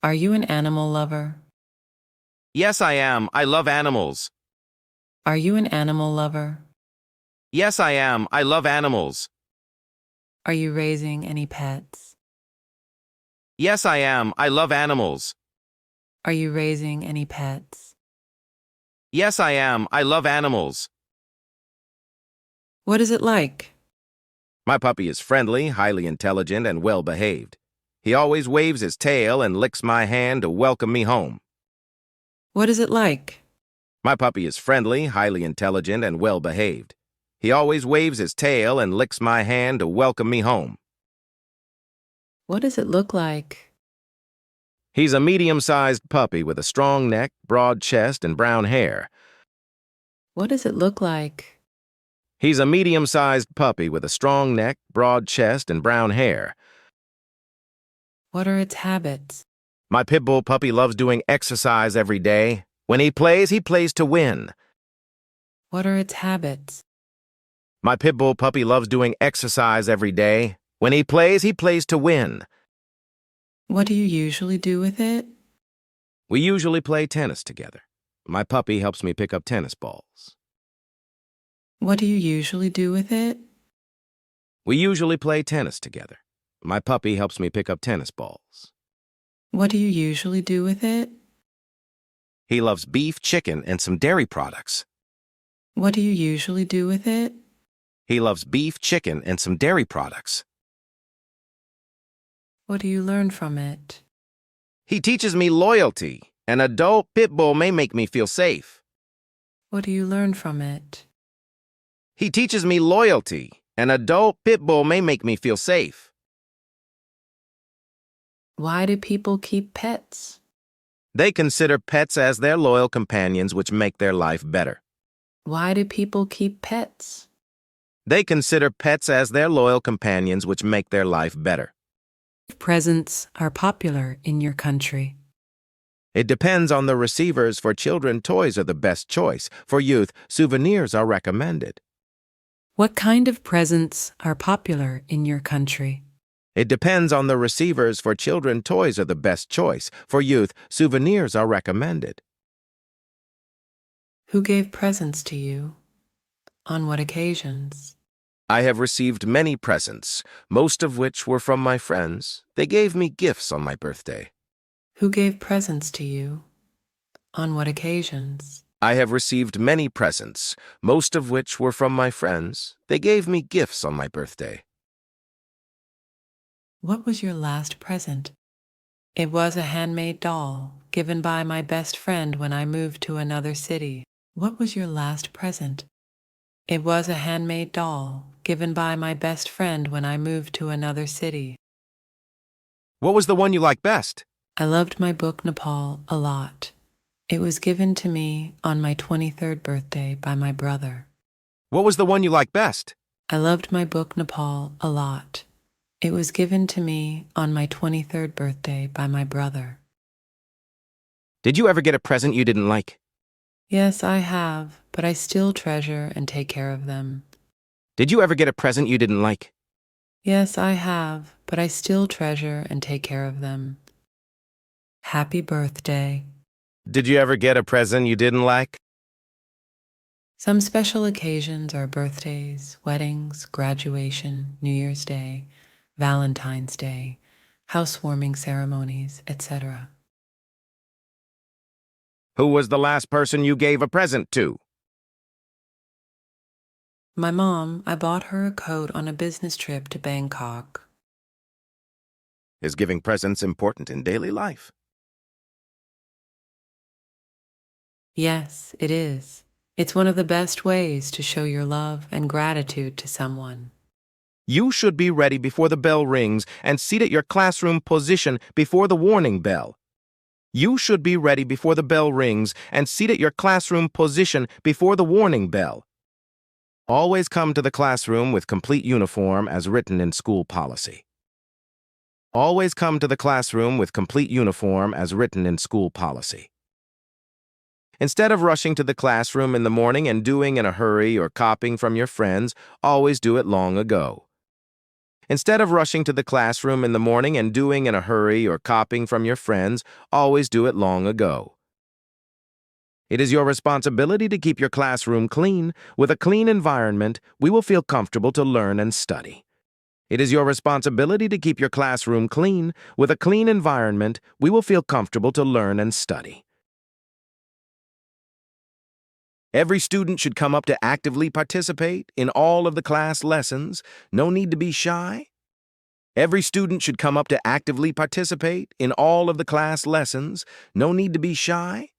Are you an animal lover? Yes, I am. I love animals. Are you an animal lover? Yes, I am. I love animals. Are you raising any pets? Yes, I am. I love animals. Are you raising any pets? Yes, I am. I love animals. What is it like? My puppy is friendly, highly intelligent, and well-behaved. He always waves his tail and licks my hand to welcome me home. What is it like? My puppy is friendly, highly intelligent, and well-behaved. He always waves his tail and licks my hand to welcome me home. What does it look like? He's a medium-sized puppy with a strong neck, broad chest, and brown hair. What does it look like? He's a medium-sized puppy with a strong neck, broad chest, and brown hair. What are its habits? My pit bull puppy loves doing exercise every day. When he plays to win. What are its habits? My pit bull puppy loves doing exercise every day. When he plays to win. What do you usually do with it? We usually play tennis together. My puppy helps me pick up tennis balls. What do you usually do with it? We usually play tennis together. My puppy helps me pick up tennis balls. What do you usually do with it? He loves beef, chicken, and some dairy products. What do you usually do with it? He loves beef, chicken, and some dairy products. What do you learn from it? He teaches me loyalty. An adult pit bull may make me feel safe. What do you learn from it? He teaches me loyalty. An adult pit bull may make me feel safe. Why do people keep pets? They consider pets as their loyal companions which make their life better. Why do people keep pets? They consider pets as their loyal companions which make their life better. Presents are popular in your country. It depends on the receivers. For children, toys are the best choice. For youth, souvenirs are recommended. What kind of presents are popular in your country? It depends on the receivers. For children, toys are the best choice. For youth, souvenirs are recommended. Who gave presents to you? On what occasions? I have received many presents, most of which were from my friends. They gave me gifts on my birthday. Who gave presents to you? On what occasions? I have received many presents, most of which were from my friends. They gave me gifts on my birthday. What was your last present? It was a handmade doll given by my best friend when I moved to another city. What was your last present? It was a handmade doll given by my best friend when I moved to another city. What was the one you liked best? I loved my book Nepal a lot. It was given to me on my 23rd birthday by my brother. What was the one you liked best? I loved my book Nepal a lot. It was given to me on my 23rd birthday by my brother. Did you ever get a present you didn't like? Yes, I have, but I still treasure and take care of them. Did you ever get a present you didn't like? Yes, I have, but I still treasure and take care of them. Happy birthday. Did you ever get a present you didn't like? Some special occasions are birthdays, weddings, graduation, New Year's Day, Valentine's Day, housewarming ceremonies, etc. Who was the last person you gave a present to? My mom, I bought her a coat on a business trip to Bangkok. Is giving presents important in daily life? Yes, it is. It's one of the best ways to show your love and gratitude to someone. You should be ready before the bell rings and seat at your classroom position before the warning bell. You should be ready before the bell rings and seat at your classroom position before the warning bell. Always come to the classroom with complete uniform as written in school policy. Always come to the classroom with complete uniform as written in school policy. Instead of rushing to the classroom in the morning and doing in a hurry or copying from your friends, always do it long ago. Instead of rushing to the classroom in the morning and doing in a hurry or copying from your friends, always do it long ago. It is your responsibility to keep your classroom clean. With a clean environment, we will feel comfortable to learn and study. It is your responsibility to keep your classroom clean. With a clean environment, we will feel comfortable to learn and study. Every student should come up to actively participate in all of the class lessons. No need to be shy. Every student should come up to actively participate in all of the class lessons. No need to be shy.